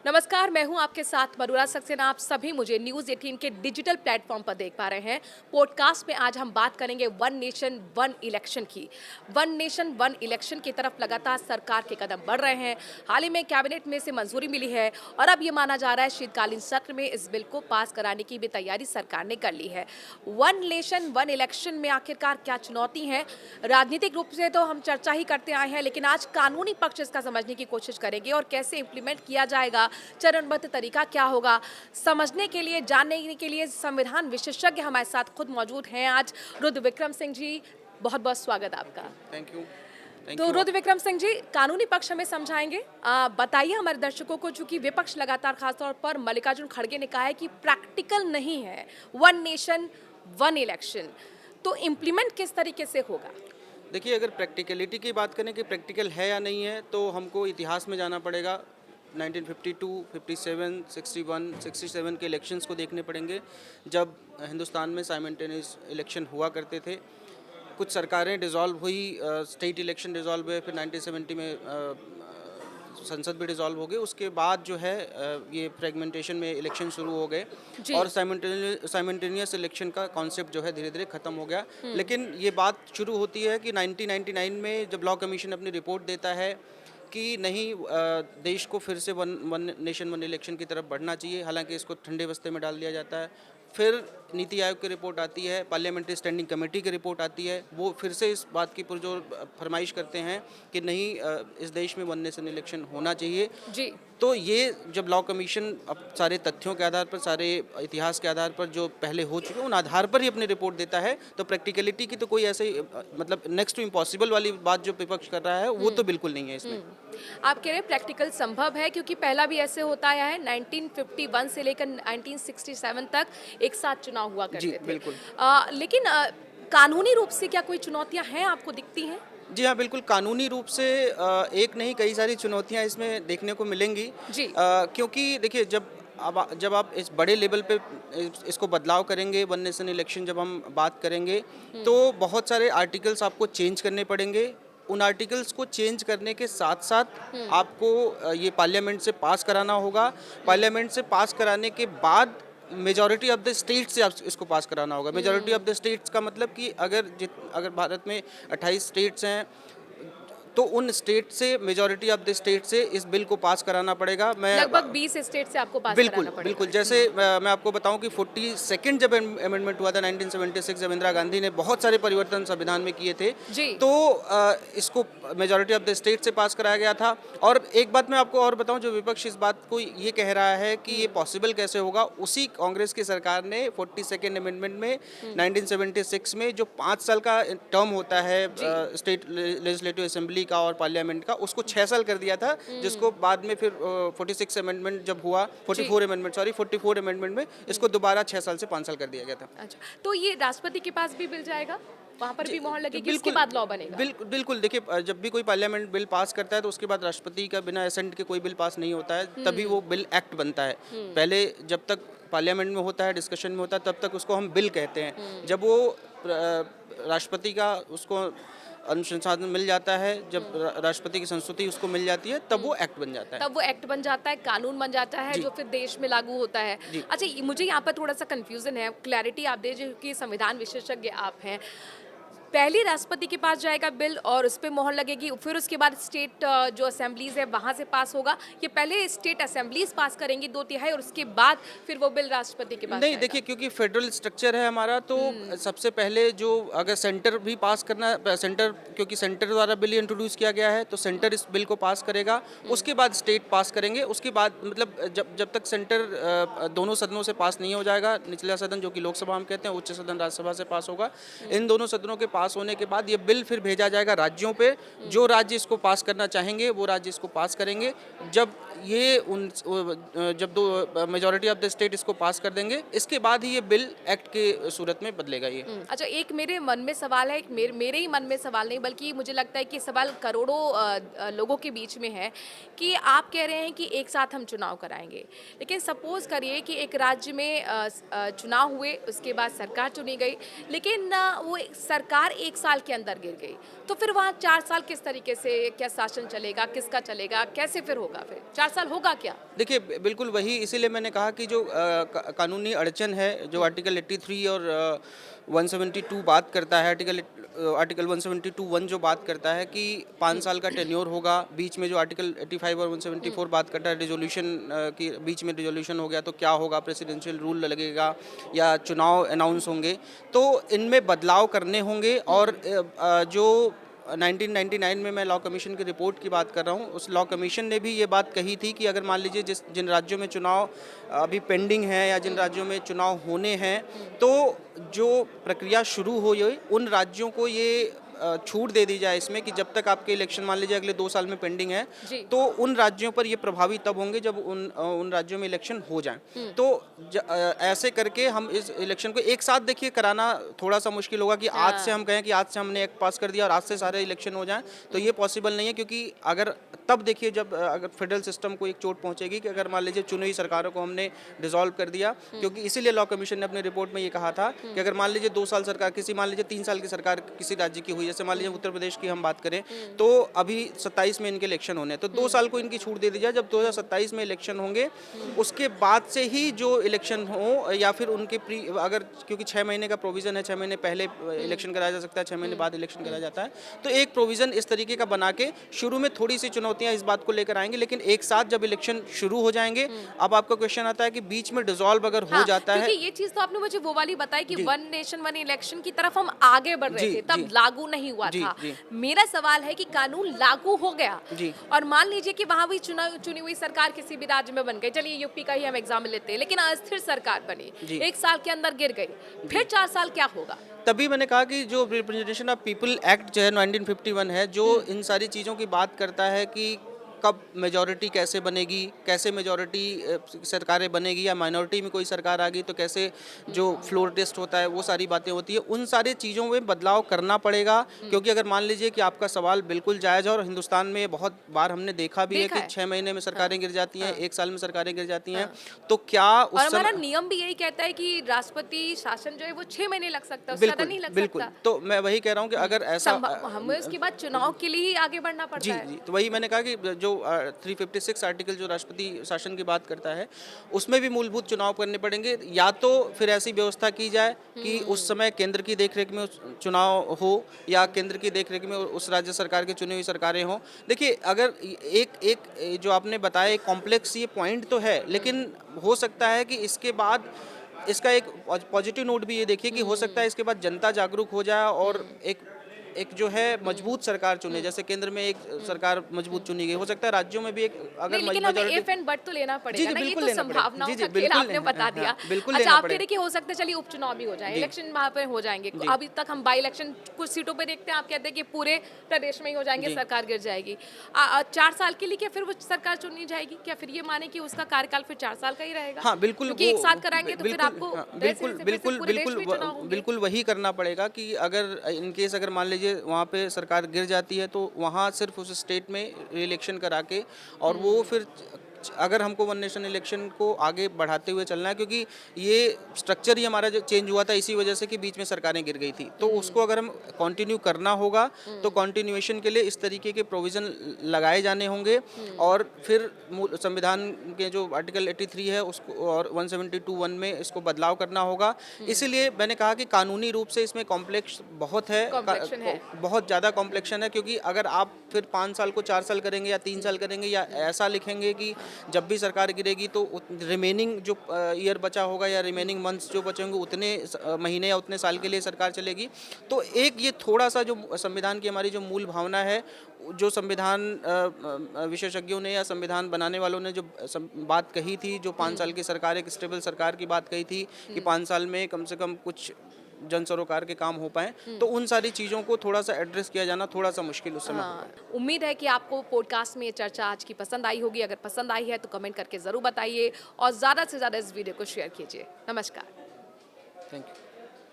नमस्कार, मैं हूं आपके साथ मरुरा सक्सेना। आप सभी मुझे न्यूज़ 18 के डिजिटल प्लेटफॉर्म पर देख पा रहे हैं। पॉडकास्ट में आज हम बात करेंगे वन नेशन वन इलेक्शन की। वन नेशन वन इलेक्शन की तरफ लगातार सरकार के कदम बढ़ रहे हैं। हाल ही में कैबिनेट में से मंजूरी मिली है और अब ये माना जा रहा है शीतकालीन सत्र में इस बिल को पास कराने की भी तैयारी सरकार ने कर ली है। वन नेशन वन इलेक्शन में आखिरकार क्या चुनौती है? राजनीतिक रूप से तो हम चर्चा ही करते आए हैं, लेकिन आज कानूनी पक्ष इसका समझने की कोशिश करेंगे और कैसे इम्प्लीमेंट किया जाएगा, चरणबद्ध तरीका क्या होगा, समझने के लिए, जानने के लिए संविधान विशेषज्ञ हमारे साथ खुद मौजूद हैं आज। रुद्र विक्रम सिंह जी, बहुत बहुत स्वागत आपका। Thank you. तो रुद्र विक्रम सिंह जी, कानूनी पक्ष हमें समझाएंगे। बताइए हमारे दर्शकों को, चूंकि विपक्ष लगातार खासतौर पर मल्लिकार्जुन खड़गे ने कहा है कि प्रैक्टिकल नहीं है वन नेशन वन इलेक्शन, तो इम्प्लीमेंट किस तरीके से होगा? देखिए, अगर प्रैक्टिकलिटी की बात करें कि प्रैक्टिकल है या नहीं है, तो हमको इतिहास में जाना पड़ेगा। 1952, 57, 61, 67 के इलेक्शंस को देखने पड़ेंगे, जब हिंदुस्तान में साइमल्टेनियस इलेक्शन हुआ करते थे। कुछ सरकारें डिसॉल्व हुई, स्टेट इलेक्शन डिसॉल्व हुए, फिर 1970 में संसद भी डिसॉल्व हो गई। उसके बाद जो है ये फ्रेगमेंटेशन में इलेक्शन शुरू हो गए और साइमल्टेनियस इलेक्शन का कॉन्सेप्ट जो है धीरे धीरे ख़त्म हो गया। लेकिन ये बात शुरू होती है कि 1999 में जब लॉ कमीशन अपनी रिपोर्ट देता है कि नहीं, देश को फिर से वन नेशन वन इलेक्शन की तरफ बढ़ना चाहिए। हालांकि इसको ठंडे बस्ते में डाल दिया जाता है। फिर नीति आयोग की रिपोर्ट आती है, पार्लियामेंट्री स्टैंडिंग कमेटी की रिपोर्ट आती है, वो फिर से इस बात की पुरजोर फरमाइश करते हैं कि नहीं, इस देश में वन नेशन इलेक्शन होना चाहिए। जी। तो ये जब लॉ कमीशन अब सारे तथ्यों के आधार पर, सारे इतिहास के आधार पर जो पहले हो चुके हैं उन आधार पर ही अपनी रिपोर्ट देता है, तो प्रैक्टिकलिटी की तो कोई ऐसे मतलब नेक्स्ट टू इम्पॉसिबल वाली बात जो विपक्ष कर रहा है वो तो बिल्कुल नहीं है इसमें। आप कह रहे हैं प्रैक्टिकल संभव है, क्योंकि पहला भी ऐसे होता आया है। 1951 से लेकर 1967 तक एक साथ चुनाव हुआ जी करते थे। बिल्कुल। लेकिन कानूनी रूप से क्या कोई चुनौतियां हैं, आपको दिखती हैं? जी हाँ, बिल्कुल। कानूनी रूप से एक नहीं, कई सारी चुनौतियाँ इसमें देखने को मिलेंगी। जी। क्योंकि देखिए, जब आप इस बड़े लेवल पे इसको बदलाव करेंगे, वन नेशन इलेक्शन जब हम बात करेंगे, तो बहुत सारे आर्टिकल्स आपको चेंज करने पड़ेंगे। उन आर्टिकल्स को चेंज करने के साथ साथ आपको ये पार्लियामेंट से पास कराना होगा। पार्लियामेंट से पास कराने के बाद मेजॉरिटी ऑफ द स्टेट्स से आप इसको पास कराना होगा। मेजॉरिटी ऑफ द स्टेट्स का मतलब कि अगर भारत में 28 स्टेट्स हैं, तो उन स्टेट से, मेजॉरिटी ऑफ द स्टेट से इस बिल को पास कराना पड़ेगा। लगभग 20 स्टेट से आपको पास बिल्कुल कराना पड़ेगा। बिल्कुल। जैसे मैं आपको बताऊं कि 42nd जब अमेंडमेंट हुआ था 1976, जब इंदिरा गांधी ने बहुत सारे परिवर्तन संविधान में किए थे, जी। तो इसको मेजॉरिटी ऑफ द स्टेट से पास कराया गया था। और एक बात मैं आपको और बताऊं, जो विपक्ष इस बात को ये कह रहा है कि ये पॉसिबल कैसे होगा, उसी कांग्रेस की सरकार ने 42nd अमेंडमेंट में 1976 में जो 5 साल का टर्म होता है स्टेट लेजिस्लेटिव असेंबली का और पार्लियामेंट का, उसको 6 साल कर दिया था। जिसको बाद में फिर 46 अमेंडमेंट जब हुआ, 44 अमेंडमेंट में इसको दोबारा 6 साल से 5 साल कर दिया गया था। अच्छा, तो ये राष्ट्रपति के पास भी बिल जाएगा, वहां पर भी मोहर लगेगी, इसके बिल्कुल बाद लॉ बनेगा? बिल्कुल। देखिए, जब भी कोई पार्लियामेंट बिल पास करता है तो उसके बाद राष्ट्रपति का बिना एसेंट के कोई बिल पास नहीं होता है, तभी वो बिल एक्ट बनता है। पहले जब तक पार्लियामेंट में होता है, डिस्कशन में होता है, तब तक उसको हम बिल कहते हैं। जब वो राष्ट्रपति का उसको अनुसंधान मिल जाता है, जब राष्ट्रपति की संस्तुति उसको मिल जाती है, तब वो एक्ट बन जाता है। तब वो एक्ट बन जाता है, कानून बन जाता है, जो फिर देश में लागू होता है। अच्छा, मुझे यहाँ पर थोड़ा सा कंफ्यूजन है, क्लैरिटी आप दे, जो कि संविधान विशेषज्ञ आप हैं। पहले राष्ट्रपति के पास जाएगा बिल और उस पर मोहर लगेगी, फिर उसके बाद स्टेट जो असेंबलीज है वहां से पास होगा। ये पहले स्टेट असेंबलीज पास करेंगी 2/3 और उसके बाद फिर वो बिल राष्ट्रपति के पास नहीं, जाएगा। देखिए, क्योंकि फेडरल स्ट्रक्चर है हमारा, तो सबसे पहले जो अगर सेंटर भी पास करना, सेंटर, क्योंकि सेंटर द्वारा बिल इंट्रोड्यूस किया गया है, तो सेंटर इस बिल को पास करेगा। उसके बाद स्टेट पास करेंगे। उसके बाद मतलब जब तक सेंटर दोनों सदनों से पास नहीं हो जाएगा, निचला सदन जो कि लोकसभा हम कहते हैं, उच्च सदन राज्यसभा से पास होगा, इन दोनों सदनों के पास होने के बाद ये बिल फिर भेजा जाएगा राज्यों पे। जो राज्य इसको पास करना चाहेंगे वो राज्य इसको पास करेंगे। जब दो मेजॉरिटी ऑफ द स्टेट इसको पास कर देंगे, इसके बाद ही ये बिल एक्ट के सूरत में बदलेगा ये। अच्छा, एक मेरे मन में सवाल है, एक मेरे ही मन में सवाल नहीं, बल्कि मुझे लगता है कि सवाल करोड़ों लोगों के बीच में है कि आप कह रहे हैं कि एक साथ हम चुनाव कराएंगे, लेकिन सपोज करिए कि एक राज्य में चुनाव हुए, उसके बाद सरकार चुनी गई, लेकिन वो सरकार सरकार 1 साल के अंदर गिर गई, तो फिर वहाँ 4 साल किस तरीके से क्या शासन चलेगा, किसका चलेगा, कैसे फिर होगा फिर? 4 साल होगा क्या? देखिए, बिल्कुल वही, इसीलिए मैंने कहा कि जो कानूनी अड़चन है, जो आर्टिकल 83 और 172 बात करता है, आर्टिकल 172(1) जो बात करता है कि 5 साल का टेन्योर होगा, बीच में जो आर्टिकल 85 और 174 बात करता है रिजोल्यूशन की, बीच में रिजोल्यूशन हो गया तो क्या होगा, प्रेसिडेंशियल रूल लगेगा या चुनाव अनाउंस होंगे, तो इनमें बदलाव करने होंगे। और जो 1999 में मैं लॉ कमीशन की रिपोर्ट की बात कर रहा हूँ, उस लॉ कमीशन ने भी ये बात कही थी कि अगर मान लीजिए जिन राज्यों में चुनाव अभी पेंडिंग है या जिन राज्यों में चुनाव होने हैं, तो जो प्रक्रिया शुरू हो गई उन राज्यों को ये छूट दे दी जाए इसमें कि जब तक आपके इलेक्शन मान लीजिए अगले 2 साल में पेंडिंग है, तो उन राज्यों पर ये प्रभावी तब होंगे जब उन राज्यों में इलेक्शन हो जाएं। तो ऐसे करके हम इस इलेक्शन को एक साथ देखिए कराना थोड़ा सा मुश्किल होगा कि आज से हम कहें कि आज से हमने एक्ट पास कर दिया और आज से सारे इलेक्शन हो जाएं, तो ये पॉसिबल नहीं है। क्योंकि अगर तब देखिए जब अगर फेडरल सिस्टम को एक चोट पहुंचेगी कि अगर मान लीजिए चुनी हुई सरकारों को हमने डिसॉल्व कर दिया, क्योंकि इसीलिए लॉ कमीशन ने अपनी रिपोर्ट में ये कहा था कि अगर मान लीजिए 2 साल सरकार किसी, मान लीजिए 3 साल की सरकार किसी राज्य की हुई, जैसे मान लीजिए उत्तर प्रदेश की हम बात करें, तो अभी 27 में इनके इलेक्शन होने हैं, तो 2 साल को इनकी छूट दे दी जाए। जब 2027 में इलेक्शन होंगे उसके बाद से ही जो इलेक्शन हो, या फिर उनके अगर, क्योंकि 6 महीने का प्रोविजन है, 6 महीने पहले इलेक्शन कराया जा सकता है, 6 महीने बाद इलेक्शन कराया जाता है, तो एक प्रोविजन इस तरीके का बना के शुरू में थोड़ी सी चुनौतियां इस बात को लेकर आएंगे, लेकिन एक साथ जब इलेक्शन शुरू हो जाएंगे, अब आपका क्वेश्चन आता है कि बीच में डिसॉल्व अगर हो जाता है, क्योंकि ये चीज तो आपने मुझे वो वाली बताई कि वन नेशन वन इलेक्शन की तरफ हम आगे बढ़ रहे थे, तब लागू नहीं हुआ था। मेरा सवाल है कि कानून लागू हो गया और मान लीजिए कि वहां भी चुनी हुई सरकार किसी भी राज्य में बन गई, चलिए यूपी का ही हम एग्जाम्पल लेते हैं, लेकिन अस्थिर सरकार बनी, 1 साल के अंदर गिर गई, फिर 4 साल क्या होगा? तभी मैंने कहा कि जो रिप्रेजेंटेशन ऑफ पीपल एक्ट जो है 1951 है, जो इन सारी चीज़ों की बात करता है कि कब मेजॉरिटी कैसे बनेगी, कैसे मेजॉरिटी सरकारें बनेगी, या माइनॉरिटी में कोई सरकार आ गई तो कैसे जो फ्लोर टेस्ट होता है वो सारी बातें होती है, उन सारी चीज़ों में बदलाव करना पड़ेगा। क्योंकि अगर मान लीजिए कि आपका सवाल बिल्कुल जायज़ है, और हिंदुस्तान में बहुत बार हमने देखा भी है कि 6 महीने में सरकारें गिर जाती हैं, 1 साल में सरकारें गिर जाती हैं, तो क्या और हमारा नियम भी यही कहता है कि राष्ट्रपति शासन जो है वो 6 महीने लग सकता है, उससे ज्यादा नहीं लग बिल्कुल, सकता। तो मैं वही कह रहा हूँ कि अगर ऐसा हमें उसके बाद चुनाव के लिए ही आगे बढ़ना पड़ता है। जी, तो वही मैंने कहा कि जो 356 आर्टिकल जो राष्ट्रपति शासन की बात करता है, उसमें भी मूलभूत चुनाव करने पड़ेंगे, या तो फिर ऐसी व्यवस्था की जाए कि उस समय केंद्र की देखरेख में चुनाव हो, या केंद्र की देखरेख में उस राज्य सरकार की चुनी हुई सरकारें हों। देखिए, अगर एक जो आपने बताया एक कॉम्प्लेक्स ये पॉइंट तो है, लेकिन हो सकता है कि इसके बाद इसका एक पॉजिटिव नोट भी ये देखिए कि हो सकता है इसके बाद जनता जागरूक हो जाए और एक जो है मजबूत सरकार चुने, जैसे केंद्र में एक सरकार मजबूत चुनी गई, हो सकता है राज्यों में भी एक अगर नहीं, लेकिन हमें इफ एंड बट तो लेना पड़ेगा ना, ये तो संभावनाओं का खेल आपने बता दिया। अच्छा, आप कह रहे कि हो सकता है चलिए उपचुनाव भी हो जाए, इलेक्शन वहाँ पे हो जाएंगे, अभी तक हम बाई इलेक्शन कुछ सीटों पे देखते हैं, आप कहते हैं कि पूरे प्रदेश में ही हो जाएंगे, सरकार गिर जाएगी। 4 साल के लिए क्या फिर वो सरकार चुनी जाएगी? क्या फिर ये माने कि उसका कार्यकाल फिर 4 साल का ही रहेगा? हाँ, बिल्कुल, क्योंकि एक साथ कराएंगे तो फिर आपको बिल्कुल वही करना पड़ेगा कि अगर इनकेस अगर मान लीजिए वहाँ पे सरकार गिर जाती है, तो वहाँ सिर्फ उस स्टेट में री-इलेक्शन करा के, और वो फिर अगर हमको वन नेशन इलेक्शन को आगे बढ़ाते हुए चलना है, क्योंकि ये स्ट्रक्चर ही हमारा जो चेंज हुआ था इसी वजह से कि बीच में सरकारें गिर गई थी, तो उसको अगर हम कंटिन्यू करना होगा तो कंटिन्यूएशन के लिए इस तरीके के प्रोविज़न लगाए जाने होंगे। और फिर संविधान के जो आर्टिकल 83 है उसको और 172(1) में इसको बदलाव करना होगा। इसीलिए मैंने कहा कि कानूनी रूप से इसमें कॉम्प्लेक्स बहुत है, बहुत ज़्यादा कॉम्प्लेक्शन है, क्योंकि अगर आप फिर 5 साल को 4 साल करेंगे या 3 साल करेंगे, या ऐसा लिखेंगे कि जब भी सरकार गिरेगी तो रिमेनिंग जो ईयर बचा होगा या रिमेनिंग मंथ्स जो बचे होंगे उतने महीने या उतने साल के लिए सरकार चलेगी, तो एक ये थोड़ा सा जो संविधान की हमारी जो मूल भावना है, जो संविधान विशेषज्ञों ने या संविधान बनाने वालों ने जो बात कही थी, जो 5 साल की सरकार, एक स्टेबल सरकार की बात कही थी कि 5 साल में कम से कम कुछ जन सरोकार के काम हो पाए, तो उन सारी चीज़ों को थोड़ा सा एड्रेस किया जाना थोड़ा सा मुश्किल उस समय होगा। उम्मीद है कि आपको पॉडकास्ट में ये चर्चा आज की पसंद आई होगी। अगर पसंद आई है तो कमेंट करके ज़रूर बताइए और ज़्यादा से ज़्यादा इस वीडियो को शेयर कीजिए। नमस्कार। Thank you.